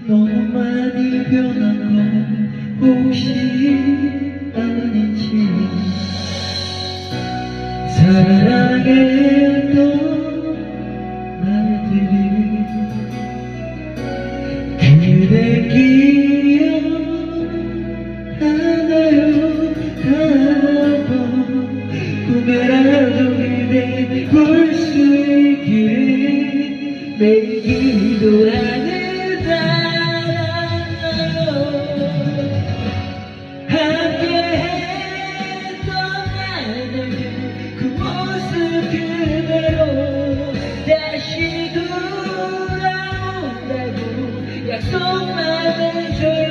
너무 많이 변한 건 혹시 아닌지 사랑했던 날들이 그대 기억하나요? 한번 꿈에라도 그대 볼 수 있기를 매일 기도하는 사랑아요. 함께했던 날들 그 모습 그대로 다시 돌아온다고 약속만 해줘요.